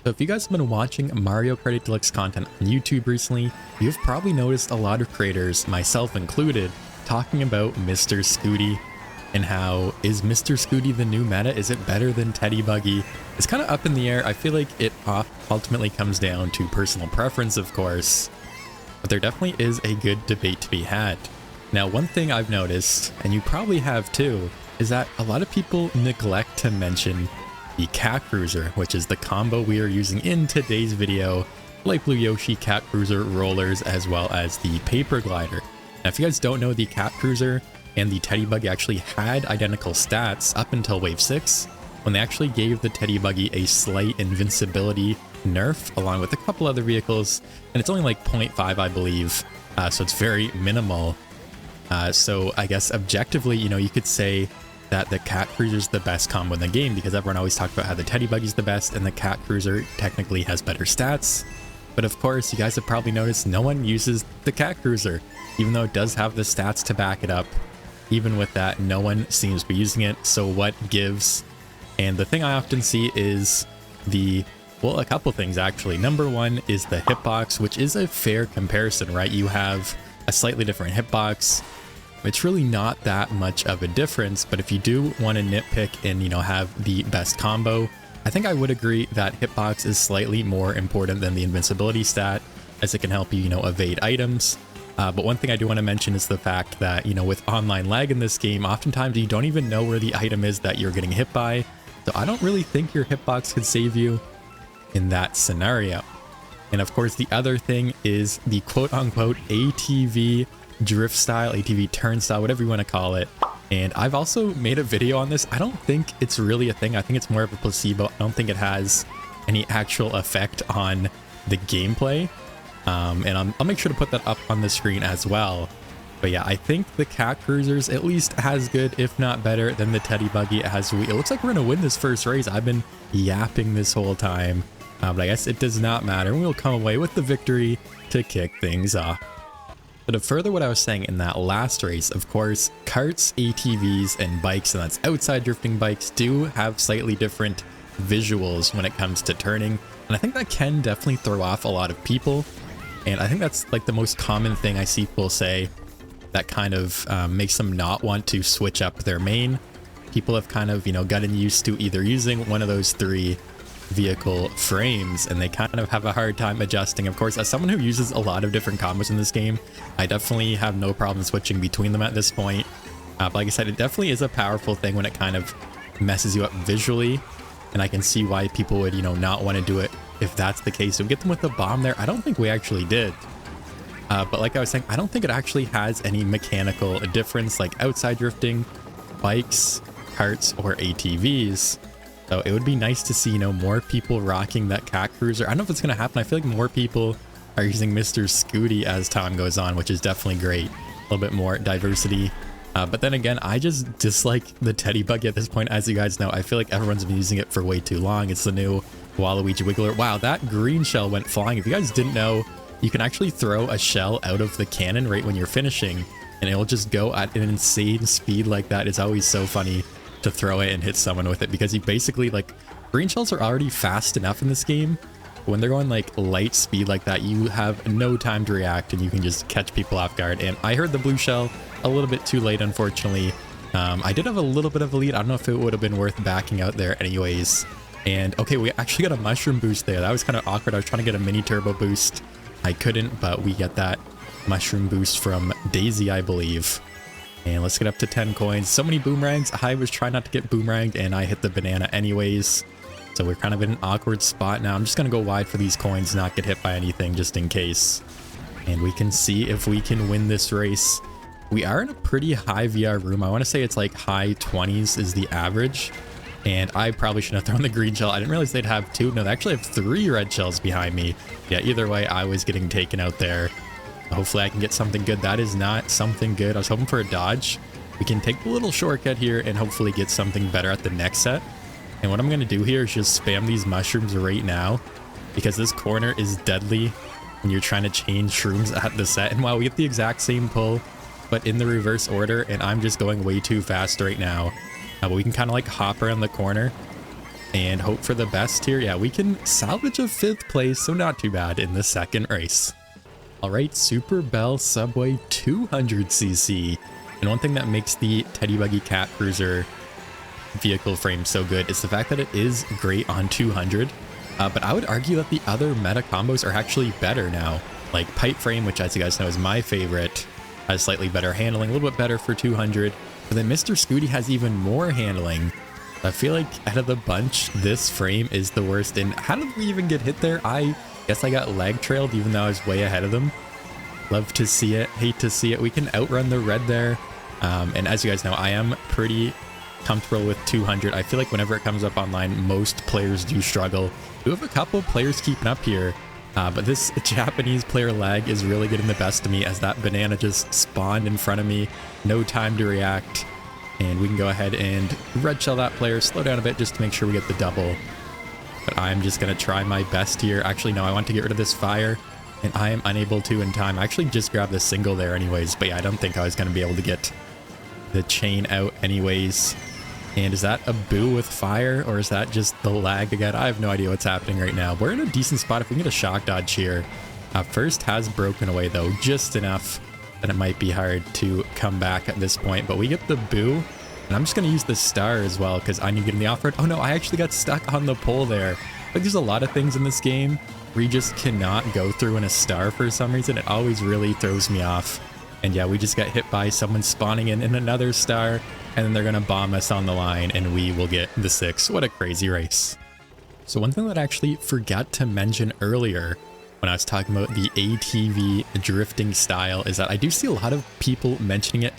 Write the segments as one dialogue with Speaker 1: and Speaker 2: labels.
Speaker 1: So if you guys have been watching Mario Kart 8 Deluxe content on YouTube recently, you've probably noticed a lot of creators, myself included, talking about Mr. Scooty and how is Mr. Scooty the new meta? Is it better than Teddy Buggy? It's kind of up in the air. I feel like it ultimately comes down to personal preference, of course, but there definitely is a good debate to be had. Now, one thing I've noticed, and you probably have too, is that a lot of people neglect to mention the Cat Cruiser, which is the combo we are using in today's video, Light Blue Yoshi, Cat Cruiser, Rollers, as well as the Paper Glider. Now, if you guys don't know, the Cat Cruiser and the Teddy Buggy actually had identical stats up until Wave 6, when they actually gave the Teddy Buggy a slight invincibility nerf, along with a couple other vehicles, and it's only like 0.5, I believe, so it's very minimal. So I guess objectively, you could say that the Cat Cruiser is the best combo in the game because everyone always talks about how the Teddy Buggy is the best and the Cat Cruiser technically has better stats. But of course, you guys have probably noticed no one uses the Cat Cruiser, even though it does have the stats to back it up. Even with that, no one seems to be using it. So what gives? And the thing I often see is well, a couple things actually. Number one is the hitbox, which is a fair comparison, right? You have a slightly different hitbox. It's really not that much of a difference, but if you do want to nitpick and, have the best combo, I think I would agree that hitbox is slightly more important than the invincibility stat, as it can help you, evade items. But one thing I do want to mention is the fact that, with online lag in this game, oftentimes you don't even know where the item is that you're getting hit by. So I don't really think your hitbox could save you in that scenario. And of course, the other thing is the quote-unquote ATV drift style, ATV turn style, whatever you want to call it. And I've also made a video on this. I don't think it's really a thing. I think it's more of a placebo. I don't think it has any actual effect on the gameplay. And I'll make sure to put that up on the screen as well. But yeah, I think the Cat Cruiser's at least as good, if not better, than the Teddy Buggy. It looks like we're going to win this first race. I've been yapping this whole time. But I guess it does not matter. We'll come away with the victory to kick things off. But to further what I was saying in that last race, of course, karts, ATVs, and bikes, and that's outside drifting bikes, do have slightly different visuals when it comes to turning. And I think that can definitely throw off a lot of people. And I think that's like the most common thing I see people say that kind of makes them not want to switch up their main. People have kind of, gotten used to either using one of those three vehicle frames, and they kind of have a hard time adjusting. Of course, as someone who uses a lot of different combos in this game, I definitely have no problem switching between them at this point. But like I said, it definitely is a powerful thing when it kind of messes you up visually, and I can see why people would, not want to do it if that's the case. So get them with the bomb there. I don't think we actually did. But like I was saying, I don't think it actually has any mechanical difference like outside drifting, bikes, karts, or ATVs. So it would be nice to see, more people rocking that Cat Cruiser. I don't know if it's going to happen. I feel like more people are using Mr. Scooty as time goes on, which is definitely great. A little bit more diversity. But then again, I just dislike the Teddy Buggy at this point. As you guys know, I feel like everyone's been using it for way too long. It's the new Waluigi Wiggler. Wow, that green shell went flying. If you guys didn't know, you can actually throw a shell out of the cannon right when you're finishing, and it'll just go at an insane speed like that. It's always so funny to throw it and hit someone with it, because you basically, green shells are already fast enough in this game. When they're going light speed like that, you have no time to react and you can just catch people off guard. And I heard the blue shell a little bit too late, unfortunately. I did have a little bit of a lead. I don't know if it would have been worth backing out there anyways. And okay, we actually got a mushroom boost there. That was kind of awkward. I was trying to get a mini turbo boost. I couldn't, but we get that mushroom boost from Daisy, I believe. And let's get up to 10 coins. So many boomerangs. I was trying not to get boomeranged, and I hit the banana anyways. So we're kind of in an awkward spot now. I'm just going to go wide for these coins, not get hit by anything just in case. And we can see if we can win this race. We are in a pretty high VR room. I want to say it's like high 20s is the average. And I probably shouldn't have thrown the green shell. I didn't realize they'd have two. No, they actually have 3 red shells behind me. Yeah, either way, I was getting taken out there. Hopefully I can get something good. That is not something good. I was hoping for a dodge. We can take the little shortcut here and hopefully get something better at the next set. And what I'm going to do here is just spam these mushrooms right now, because this corner is deadly when you're trying to change shrooms at the set. And while we get the exact same pull, but in the reverse order, and I'm just going way too fast right now. But we can kind of hop around the corner and hope for the best here. Yeah, we can salvage a 5th place, so not too bad in the second race. All right, Super Bell Subway 200cc. And one thing that makes the Teddy Buggy Cat Cruiser vehicle frame so good is the fact that it is great on 200. But I would argue that the other meta combos are actually better now. Like Pipe Frame, which as you guys know is my favorite, has slightly better handling, a little bit better for 200. But then Mr. Scooty has even more handling. I feel like out of the bunch, this frame is the worst. And how did we even get hit there? I guess I got lag trailed even though I was way ahead of them. Love to see it, hate to see it. We can outrun the red there. And as you guys know, I am pretty comfortable with 200. I feel like whenever it comes up online, most players do struggle. We have a couple players keeping up here. But this Japanese player lag is really getting the best of me as that banana just spawned in front of me. No time to react. And we can go ahead and red shell that player, slow down a bit just to make sure we get the double. But I'm just going to try my best here. Actually, no, I want to get rid of this fire. And I am unable to in time. I actually just grabbed the single there anyways. But yeah, I don't think I was going to be able to get the chain out anyways. And is that a boo with fire, or is that just the lag again? I have no idea what's happening right now. We're in a decent spot if we can get a shock dodge here. First has broken away though, just enough that it might be hard to come back at this point. But we get the boo, and I'm just going to use the star as well because I need to get in the off-road. Oh no, I actually got stuck on the pole there. Like there's a lot of things in this game where you just cannot go through in a star for some reason. It always really throws me off. And yeah, we just got hit by someone spawning in another star, and then they're going to bomb us on the line, and we will get the 6. What a crazy race. So one thing that I actually forgot to mention earlier when I was talking about the ATV drifting style is that I do see a lot of people mentioning it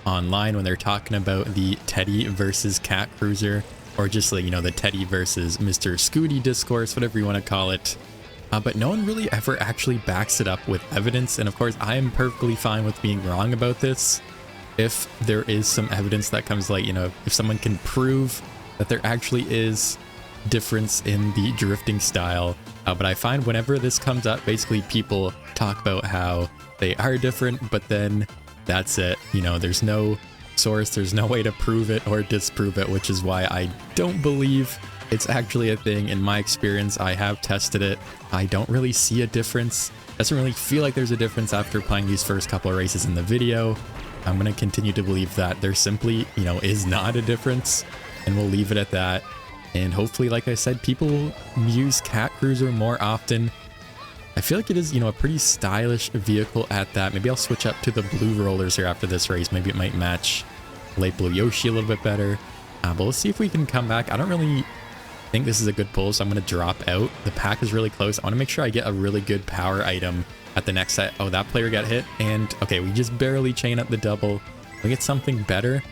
Speaker 1: online when they're talking about the Teddy versus Cat Cruiser, or just like, you know, the Teddy versus Mr. Scooty discourse, whatever you want to call it. But no one really ever actually backs it up with evidence. And of course, I am perfectly fine with being wrong about this. If there is some evidence that comes, like, you know, if someone can prove that there actually is difference in the drifting style. But I find whenever this comes up, basically people talk about how they are different, but then that's it. You know, there's no source, there's no way to prove it or disprove it, which is why I don't believe it's actually a thing. In my experience, I have tested it. I don't really see a difference. Doesn't really feel like there's a difference after playing these first couple of races in the video. I'm going to continue to believe that there simply, you know, is not a difference, and we'll leave it at that. And hopefully, like I said, people will use Cat Cruiser more often. I feel like it is, you know, a pretty stylish vehicle at that. Maybe I'll switch up to the blue rollers here after this race. Maybe it might match Light Blue Yoshi a little bit better. But let's see if we can come back. I don't really think this is a good pull, so I'm going to drop out. The pack is really close. I want to make sure I get a really good power item at the next set. Oh, that player got hit, and okay, we just barely chain up the double. We get something better.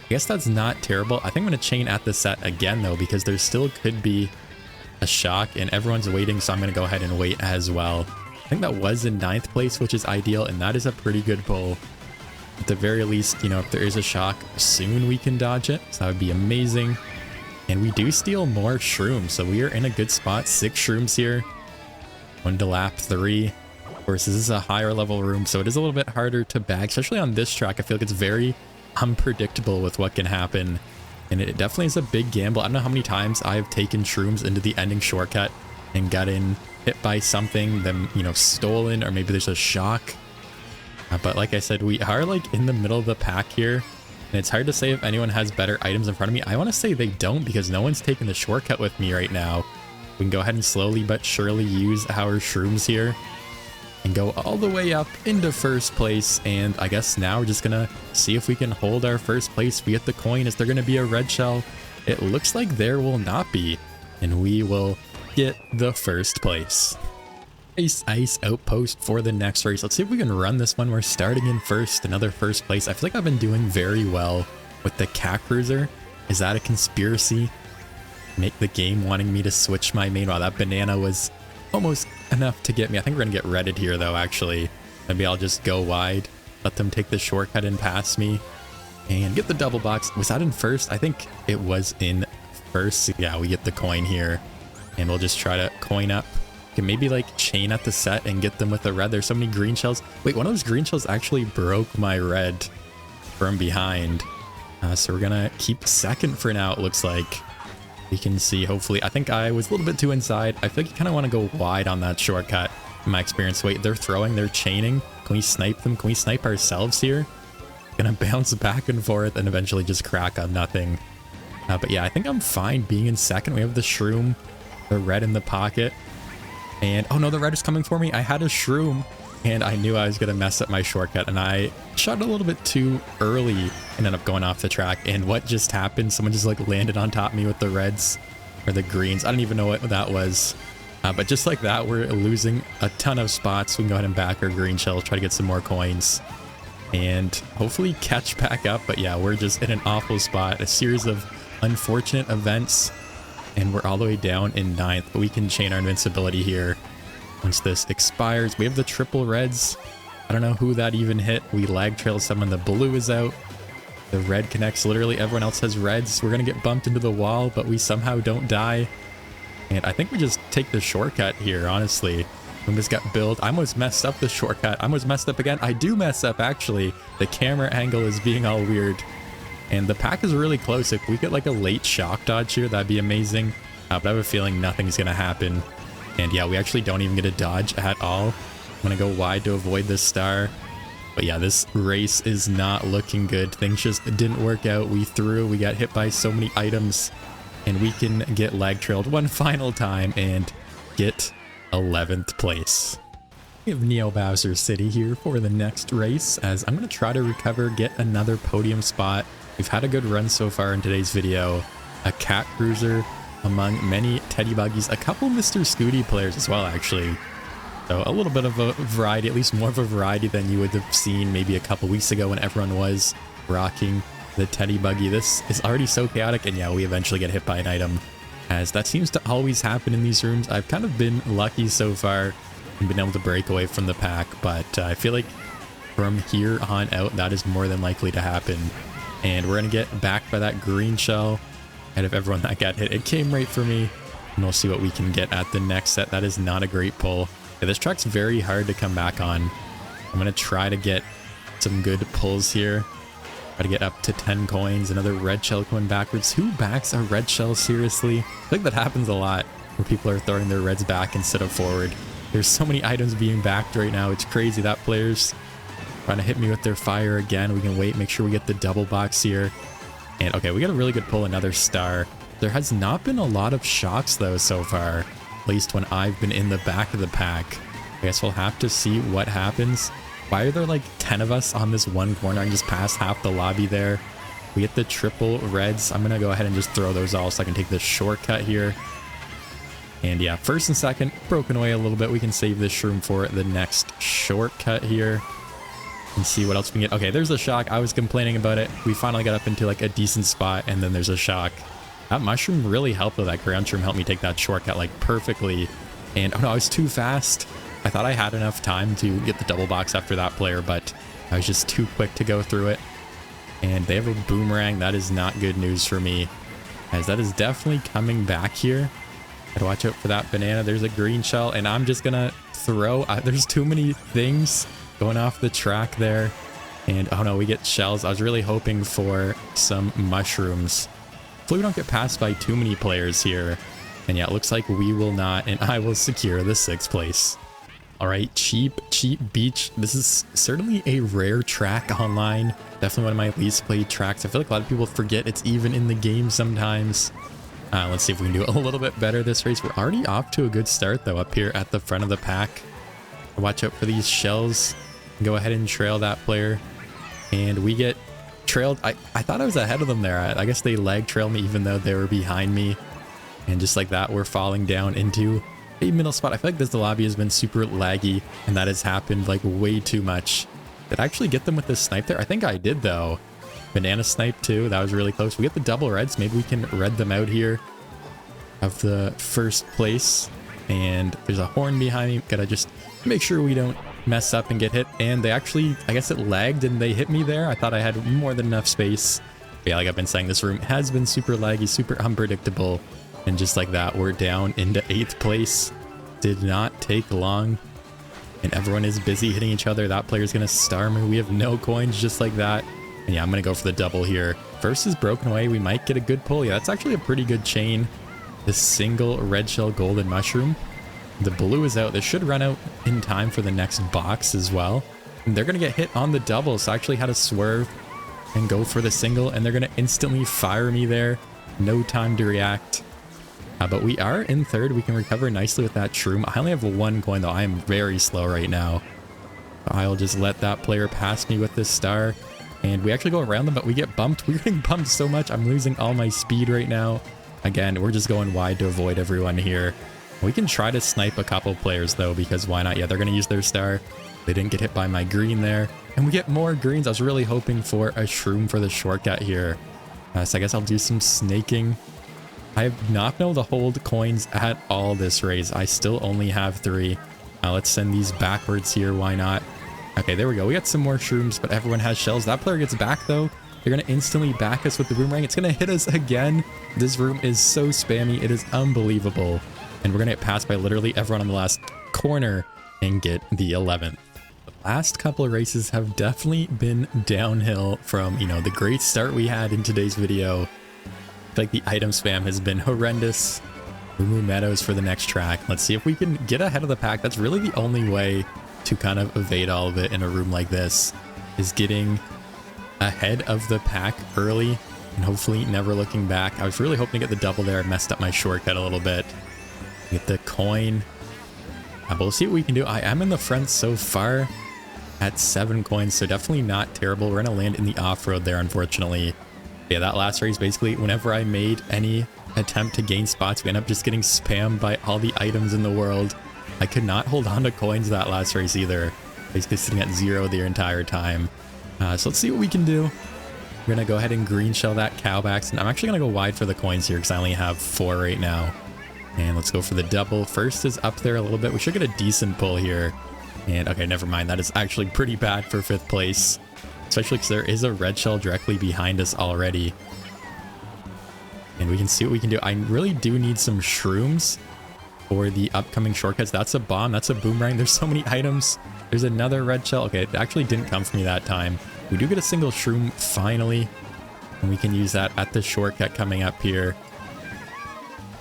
Speaker 1: I guess that's not terrible. I think I'm going to chain at the set again though, because there still could be a shock and everyone's waiting, so I'm going to go ahead and wait as well. I think that was in 9th place, which is ideal, and that is a pretty good pull. At the very least, you know, if there is a shock soon, we can dodge it, so that would be amazing. And we do steal more shrooms, so we are in a good spot. 6 shrooms here. One to lap 3. Of course, this is a higher level room, so it is a little bit harder to bag, especially on this track. I feel like it's very unpredictable with what can happen, and it definitely is a big gamble. I don't know how many times I've taken shrooms into the ending shortcut and gotten hit by something, then, you know, stolen, or maybe there's a shock. But like I said, we are like in the middle of the pack here. And it's hard to say if anyone has better items in front of me. I want to say they don't, because no one's taking the shortcut with me right now. We can go ahead and slowly but surely use our shrooms here and go all the way up into first place. And I guess now we're just going to see if we can hold our first place. We get the coin. Is there going to be a red shell? It looks like there will not be. And we will get the first place. Ice Outpost for the next race. Let's see if we can run this one. We're starting in first, another first place. I feel like I've been doing very well with the Cat Cruiser. Is that a conspiracy? Make the game wanting me to switch my main. Wow, that banana was almost enough to get me. I think we're gonna get redded here though, actually. Maybe I'll just go wide, let them take the shortcut and pass me, and get the double box. Was that in first? I think it was in first. Yeah, we get the coin here, and we'll just try to coin up. Can maybe like chain at the set and get them with the red. There's so many green shells. Wait, one of those green shells actually broke my red from behind. So we're gonna keep second for now, it looks like. You can see, hopefully, I think I was a little bit too inside. I feel like you kind of want to go wide on that shortcut, in my experience. Wait, they're throwing, they're chaining. Can we snipe them? Can we snipe ourselves here? Gonna bounce back and forth and eventually just crack on nothing. But yeah, I think I'm fine being in second. We have the shroom, the red in the pocket. And, oh no, the red is coming for me. I had a shroom and I knew I was gonna mess up my shortcut, and I shot a little bit too early and ended up going off the track. And what just happened? Someone just like landed on top of me with the reds or the greens. I don't even know what that was. But just like that, we're losing a ton of spots. We can go ahead and back our green shells, try to get some more coins, and hopefully catch back up. But yeah, we're just in an awful spot. A series of unfortunate events, and we're all the way down in 9th. But we can chain our invincibility here once this expires. We have the triple reds. I don't know who that even hit. We lag trail someone. The blue is out. The red connects. Literally everyone else has reds. We're gonna get bumped into the wall, but we somehow don't die. And I think we just take the shortcut here, honestly. We just got billed. I almost messed up the shortcut. I almost messed up again. I do mess up, actually. The camera angle is being all weird. And the pack is really close. If we get like a late shock dodge here, that'd be amazing. But I have a feeling nothing's going to happen. And yeah, we actually don't even get a dodge at all. I'm going to go wide to avoid this star. But yeah, this race is not looking good. Things just didn't work out. We got hit by so many items. And we can get lag trailed one final time and get 11th place. We have Neo Bowser City here for the next race, as I'm going to try to recover, get another podium spot. We've had a good run so far in today's video. A cat cruiser among many teddy buggies, a couple Mr. Scooty players as well, actually. So a little bit of a variety, at least more of a variety than you would have seen maybe a couple weeks ago when everyone was rocking the teddy buggy. This is already so chaotic, and yeah, we eventually get hit by an item, as that seems to always happen in these rooms. I've kind of been lucky so far and been able to break away from the pack, but I feel like from here on out, that is more than likely to happen. And we're gonna get backed by that green shell out of everyone that got hit. It came right for me, and we'll see what we can get at the next set. That is not a great pull. Yeah, this track's very hard to come back on. I'm gonna try to get some good pulls here. Try to get up to 10 coins. Another red shell going backwards. Who backs a red shell, seriously? I think that happens a lot, where people are throwing their reds back instead of forward. There's so many items being backed right now. It's crazy. That player's trying to hit me with their fire again. We can wait, make sure we get the double box here. And okay, we got a really good pull, another star. There has not been a lot of shocks though so far, at least when I've been in the back of the pack. I guess we'll have to see what happens. Why are there like 10 of us on this one corner? I can just pass half the lobby there. We get the triple reds. I'm gonna go ahead and just throw those all so I can take this shortcut here. And yeah, first and second, broken away a little bit. We can save this shroom for the next shortcut here and see what else we can get. Okay, there's a shock. I was complaining about it. We finally got up into like a decent spot, and then there's a shock. That mushroom really helped though. That ground shroom helped me take that shortcut like perfectly. And oh no, I was too fast. I thought I had enough time to get the double box after that player, but I was just too quick to go through it. And they have a boomerang. That is not good news for me, as that is definitely coming back here. Gotta watch out for that banana. There's a green shell, and I'm just gonna throw. There's too many things going off the track there. And oh no, we get shells. I was really hoping for some mushrooms. Hopefully we don't get passed by too many players here. And yeah, it looks like we will not, and I will secure the 6th place. All right, Cheep Cheep Beach. This is certainly a rare track online. Definitely one of my least played tracks. I feel like a lot of people forget it's even in the game sometimes. Let's see if we can do a little bit better this race. We're already off to a good start though, up here at the front of the pack. Watch out for these shells. Go ahead and trail that player. And we get trailed. I thought I was ahead of them there. I guess they lag trailed me even though they were behind me. And just like that, we're falling down into a middle spot. I feel like the lobby has been super laggy, and that has happened like way too much. Did I actually get them with this snipe there? I think I did though. Banana snipe too. That was really close. We get the double reds. Maybe we can red them out here. Have the first place. And there's a horn behind me. Gotta just make sure we don't mess up and get hit. And they actually, I guess it lagged and they hit me there. I thought I had more than enough space. But yeah, like I've been saying, this room has been super laggy, super unpredictable. And just like that, we're down into 8th place. Did not take long. And everyone is busy hitting each other. That player's gonna star me. We have no coins just like that. And yeah, I'm gonna go for the double here. First is broken away. We might get a good pull. Yeah, that's actually a pretty good chain. the single red shell golden mushroom. The blue is out. This should run out in time for the next box as well. And they're going to get hit on the double, so I actually had to swerve and go for the single, and they're going to instantly fire me there. No time to react. But we are in third. We can recover nicely with that shroom. I only have one coin, though. I am very slow right now. I'll just let that player pass me with this star. And we actually go around them, but we get bumped. We're getting bumped so much. I'm losing all my speed right now. Again, we're just going wide to avoid everyone here. We can try to snipe a couple players, though, because why not? Yeah, they're going to use their star. They didn't get hit by my green there. And we get more greens. I was really hoping for a shroom for the shortcut here. So I guess I'll do some snaking. I have not been able to hold coins at all this race. I still only have 3. Let's send these backwards here. Why not? Okay, there we go. We got some more shrooms, but everyone has shells. That player gets back, though. They're going to instantly back us with the boomerang. It's going to hit us again. This room is so spammy. It is unbelievable. And we're going to get passed by literally everyone on the last corner and get the 11th. The last couple of races have definitely been downhill from, you know, the great start we had in today's video. I feel like the item spam has been horrendous. Moo Moo Meadows for the next track. Let's see if we can get ahead of the pack. That's really the only way to kind of evade all of it in a room like this, is getting ahead of the pack early and hopefully never looking back. I was really hoping to get the double there. I messed up my shortcut a little bit. Get the coin. But we'll see what we can do. I am in the front so far at 7 coins, so definitely not terrible. We're going to land in the off-road there, unfortunately. Yeah, that last race, basically, whenever I made any attempt to gain spots, we end up just getting spammed by all the items in the world. I could not hold on to coins that last race either. Basically sitting at 0 the entire time. So let's see what we can do. We're going to go ahead and green shell that cowbacks. And I'm actually going to go wide for the coins here because I only have 4 right now. And let's go for the double. First is up there a little bit. We should get a decent pull here. And okay, never mind. That is actually pretty bad for 5th place. Especially because there is a red shell directly behind us already. And we can see what we can do. I really do need some shrooms for the upcoming shortcuts. That's a bomb. That's a boomerang. There's so many items. There's another red shell. Okay, it actually didn't come for me that time. We do get a single shroom finally. And we can use that at the shortcut coming up here.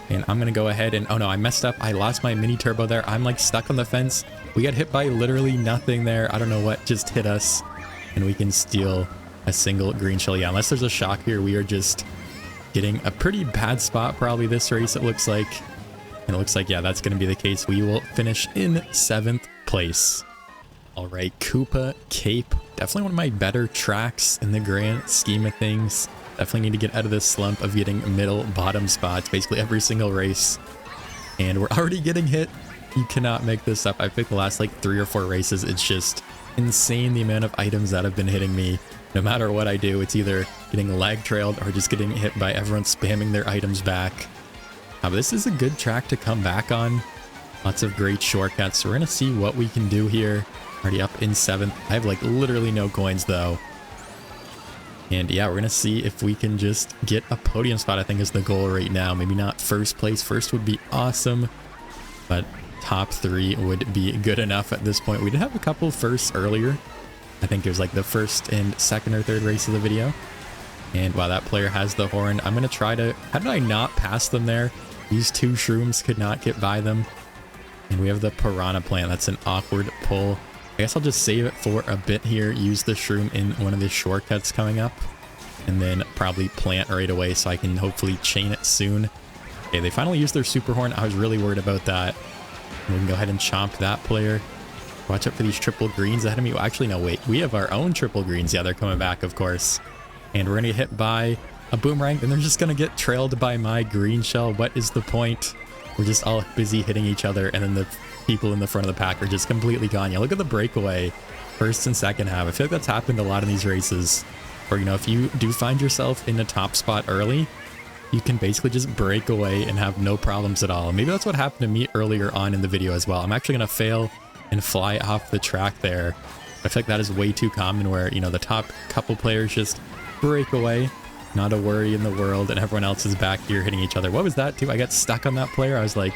Speaker 1: And I'm going to go ahead and... Oh no, I messed up. I lost my mini turbo there. I'm like stuck on the fence. We got hit by literally nothing there. I don't know what just hit us. And we can steal a single green shell. Yeah, unless there's a shock here, we are just getting a pretty bad spot probably this race, it looks like. And it looks like, yeah, that's going to be the case. We will finish in 7th place. All right, Koopa Cape. Definitely one of my better tracks in the grand scheme of things. Definitely need to get out of this slump of getting middle bottom spots basically every single race. And we're already getting hit. You cannot make this up. I picked the last like 3 or 4 races. It's just insane the amount of items that have been hitting me. No matter what I do, it's either getting lag trailed or just getting hit by everyone spamming their items back. But this is a good track to come back on. Lots of great shortcuts. So we're going to see what we can do here. Already up in 7th. I have like literally no coins though. And yeah, we're going to see if we can just get a podium spot, I think is the goal right now. Maybe not 1st place. 1st would be awesome. But top 3 would be good enough at this point. We did have a couple firsts earlier. I think it was like the 1st and 2nd or 3rd race of the video. And while that player has the horn, I'm going to try to... How did I not pass them there? These 2 shrooms could not get by them. And we have the piranha plant. That's an awkward pull. I guess I'll just save it for a bit here. Use the shroom in one of the shortcuts coming up. And then probably plant right away so I can hopefully chain it soon. Okay, they finally used their super horn. I was really worried about that. And we can go ahead and chomp that player. Watch out for these triple greens ahead of me. Well, actually, no, wait. We have our own triple greens. Yeah, they're coming back, of course. And we're going to get hit by a boomerang. And they're just going to get trailed by my green shell. What is the point? We're just all busy hitting each other. And then the people in the front of the pack are just completely gone. Yeah, look at the breakaway. 1st and 2nd half. I feel like that's happened a lot in these races. Or, you know, if you do find yourself in a top spot early, you can basically just break away and have no problems at all. Maybe that's what happened to me earlier on in the video as well. I'm actually going to fail and fly off the track there. I feel like that is way too common where, you know, the top couple players just break away. Not a worry in the world, and everyone else is back here hitting each other. What was that too? I got stuck on that player. I was like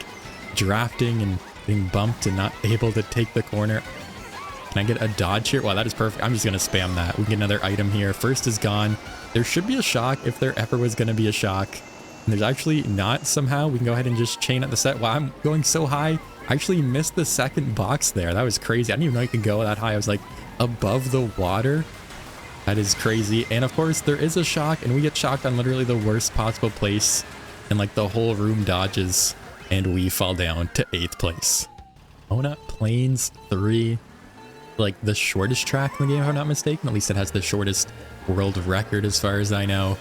Speaker 1: drafting and being bumped and not able to take the corner. Can I get a dodge here? Wow, that is perfect. I'm just going to spam that. We can get another item here. 1st is gone. There should be a shock if there ever was going to be a shock. And there's actually not somehow. We can go ahead and just chain at the set. Wow, I'm going so high. I actually missed the second box there. That was crazy. I didn't even know you could go that high. I was like above the water. That is crazy. And of course, there is a shock, and we get shocked on literally the worst possible place. And like the whole room dodges, and we fall down to 8th place. Kona Plains 3. Like the shortest track in the game, if I'm not mistaken. At least it has the shortest world record as far as I know.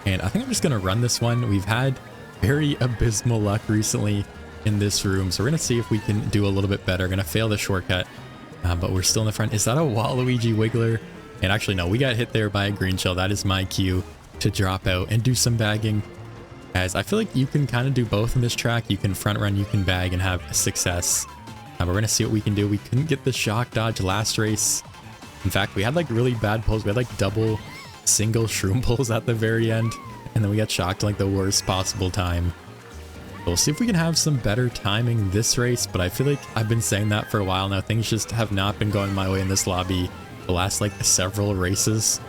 Speaker 1: And I think I'm just going to run this one. We've had very abysmal luck recently in this room, so we're going to see if we can do a little bit better. Going to fail the shortcut, but we're still in the front. Is that a Waluigi Wiggler? And actually, no, we got hit there by a green shell. That is my cue to drop out and do some bagging. As I feel like you can kind of do both in this track. You can front run, you can bag and have success. But we're going to see what we can do. We couldn't get the shock dodge last race. In fact, we had like really bad pulls. We had like double single shroom pulls at the very end. And then we got shocked like the worst possible time. We'll see if we can have some better timing this race. But I feel like I've been saying that for a while now. Things just have not been going my way in this lobby the last like several races.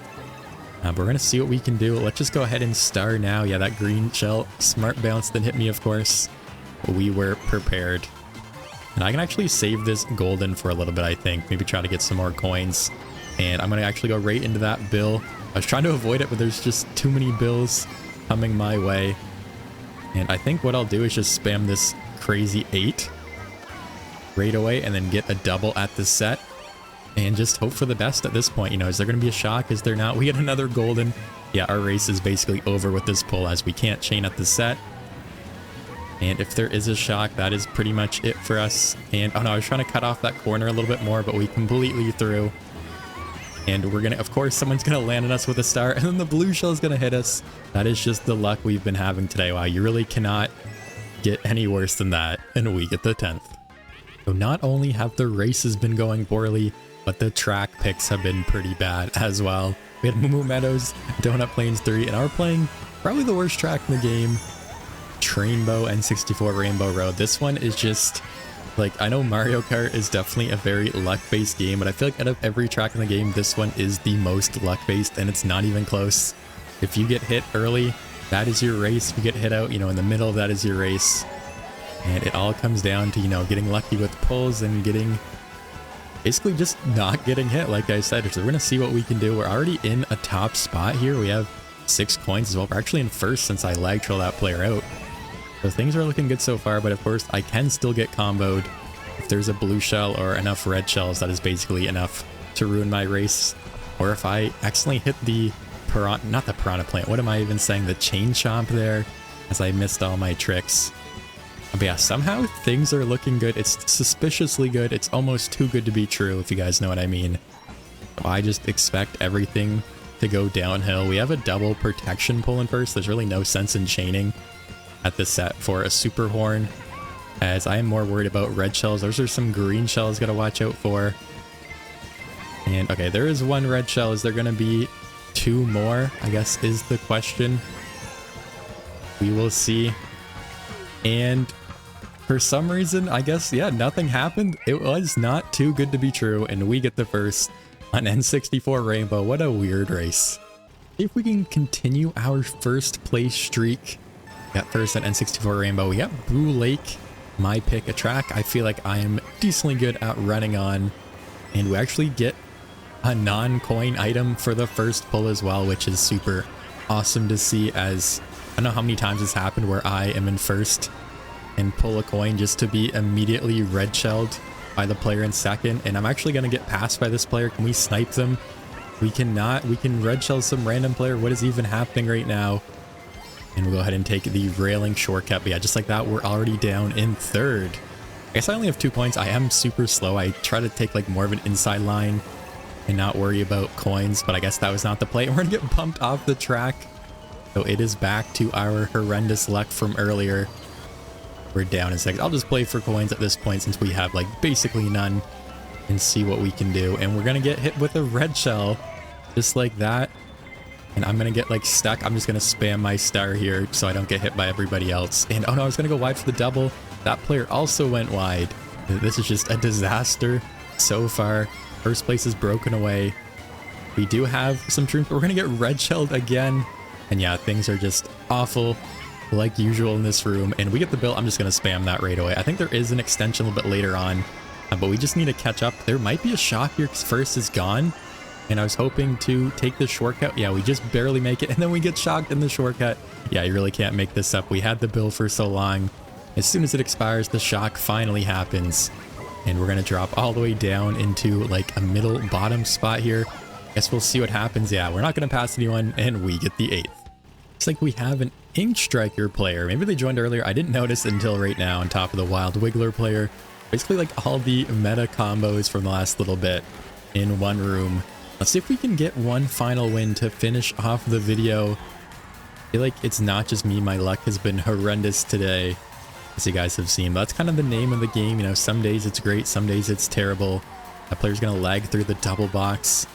Speaker 1: But we're going to see what we can do. Let's just go ahead and star now. Yeah, that green shell. Smart bounce then hit me, of course. We were prepared. And I can actually save this golden for a little bit, I think. Maybe try to get some more coins. And I'm going to actually go right into that bill. I was trying to avoid it, but there's just too many bills coming my way. And I think what I'll do is just spam this crazy 8 right away and then get a double at the set. And just hope for the best at this point. You know, is there going to be a shock? Is there not? We get another golden. Yeah, our race is basically over with this pull as we can't chain at the set. And if there is a shock, that is pretty much it for us. And, oh no, I was trying to cut off that corner a little bit more, but we completely threw. And we're going to, of course, someone's going to land on us with a star, and then the blue shell is going to hit us. That is just the luck we've been having today. Wow, you really cannot get any worse than that. And we get the 10th. So not only have the races been going poorly, but the track picks have been pretty bad as well. We had Moo Moo Meadows, Donut Plains 3, and are playing probably the worst track in the game. Trainbow N64 Rainbow Road. This one is just like, I know Mario Kart is definitely a very luck-based game, but I feel like out of every track in the game, this one is the most luck-based, and it's not even close. If you get hit early, that is your race. If you get hit out, you know, in the middle, that is your race. And it all comes down to, you know, getting lucky with pulls and getting, basically just not getting hit, like I said. So we're going to see what we can do. We're already in a top spot here. We have 6 coins as well. We're actually in first since I lag trailed that player out. So things are looking good so far, but of course I can still get comboed. If there's a blue shell or enough red shells, that is basically enough to ruin my race. Or if I accidentally hit the piranha, not the piranha plant, what am I even saying? The chain chomp there, as I missed all my tricks. But yeah, somehow things are looking good. It's suspiciously good. It's almost too good to be true, if you guys know what I mean. So I just expect everything to go downhill. We have a double protection pull in first. There's really no sense in chaining at the set for a super horn, as I am more worried about red shells. Those are some green shells gotta watch out for. And okay, there is 1 red shell. Is there gonna be 2 more, I guess is the question. We will see. And for some reason, I guess, yeah, nothing happened. It was not too good to be true, and we get the first on N64 Rainbow. What a weird race. If we can continue our first place streak, got first at N64 Rainbow. We got Blue Lake, my pick, a track I feel like I am decently good at running on. And we actually get a non-coin item for the first pull as well, which is super awesome to see, as I don't know how many times it's happened where I am in first and pull a coin just to be immediately red shelled by the player in second. And I'm actually going to get passed by this player. Can we snipe them? We cannot. We can red shell some random player. What is even happening right now? And we'll go ahead and take the railing shortcut. But yeah, just like that, we're already down in third. I guess I only have 2 points. I am super slow. I try to take like more of an inside line and not worry about coins, but I guess that was not the play. We're gonna get bumped off the track. So it is back to our horrendous luck from earlier. We're down in second. I'll just play for coins at this point since we have like basically none, and see what we can do. And we're gonna get hit with a red shell just like that. And I'm going to get like stuck. I'm just going to spam my star here so I don't get hit by everybody else. And oh no, I was going to go wide for the double. That player also went wide. This is just a disaster so far. First place is broken away. We do have some troops, but we're going to get red shelled again. And yeah, things are just awful. like usual in this room, and we get the bill. I'm just going to spam that right away. I think there is an extension a little bit later on, but we just need to catch up. There might be a shock here because first is gone, and I was hoping to take the shortcut. Yeah, we just barely make it, and then we get shocked in the shortcut. Yeah, you really can't make this up. We had the bill for so long. As soon as it expires, the shock finally happens, and we're going to drop all the way down into like a middle bottom spot here. Guess we'll see what happens. Yeah, we're not going to pass anyone, and we get the 8th. Looks like we have an Ink Striker player. Maybe they joined earlier. I didn't notice until right now on top of the Wild Wiggler player. Basically like all the meta combos from the last little bit in one room. Let's see if we can get one final win to finish off the video. I feel like it's not just me. My luck has been horrendous today, as you guys have seen. But that's kind of the name of the game. You know, some days it's great, some days it's terrible. That player's going to lag through the double box.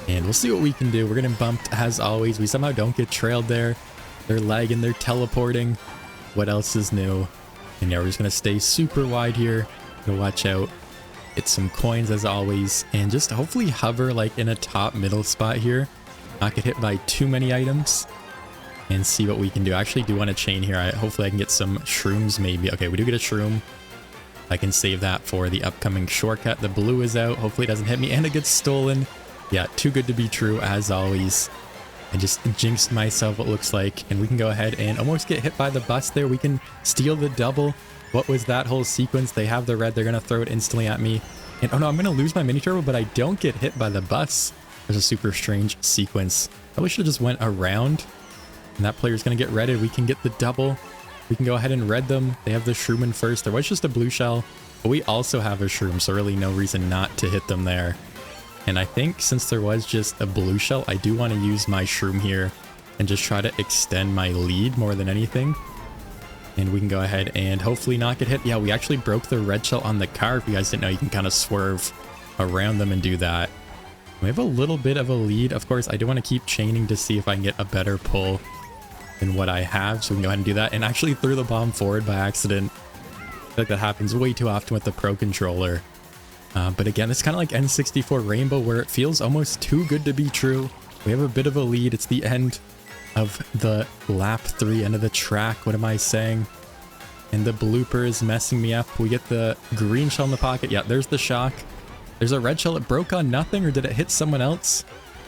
Speaker 1: And we'll see what we can do. We're getting bumped as always. We somehow don't get trailed there. They're lagging, they're teleporting. What else is new? And yeah, we're just going to stay super wide here. Gonna watch out. Get some coins as always. And just hopefully hover like in a top middle spot here. Not get hit by too many items. And see what we can do. I actually do want to chain here. Hopefully I can get some shrooms maybe. Okay, we do get a shroom. I can save that for the upcoming shortcut. The blue is out. Hopefully it doesn't hit me and it gets stolen. Yeah, too good to be true as always. I just jinxed myself, it looks like. And we can go ahead and almost get hit by the bus there. We can steal the double. What was that whole sequence? They have the red. They're going to throw it instantly at me. And oh no, I'm going to lose my mini turbo, but I don't get hit by the bus. There's a super strange sequence. Probably should have just went around. And that player's going to get redded. We can get the double. We can go ahead and red them. They have the shroom in first. There was just a blue shell, but we also have a shroom, so really no reason not to hit them there. And I think since there was just a blue shell, I do want to use my shroom here and just try to extend my lead more than anything. And we can go ahead and hopefully not get hit. Yeah, we actually broke the red shell on the car. If you guys didn't know, you can kind of swerve around them and do that. We have a little bit of a lead. Of course, I do want to keep chaining to see if I can get a better pull than what I have. So we can go ahead and do that. And actually threw the bomb forward by accident. I feel like that happens way too often with the Pro Controller. But again, it's kind of like N64 Rainbow, where it feels almost too good to be true. We have a bit of a lead. It's the end of the lap 3, end of the track. What am I saying? And the blooper is messing me up. We get the green shell in the pocket. Yeah, there's the shock. There's a red shell. It broke on nothing, or did it hit someone else?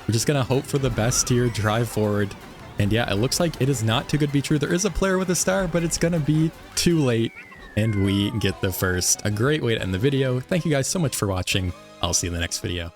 Speaker 1: We're just going to hope for the best here, drive forward. And yeah, it looks like it is not too good to be true. There is a player with a star, but it's going to be too late. And we get the first. A great way to end the video. Thank you guys so much for watching. I'll see you in the next video.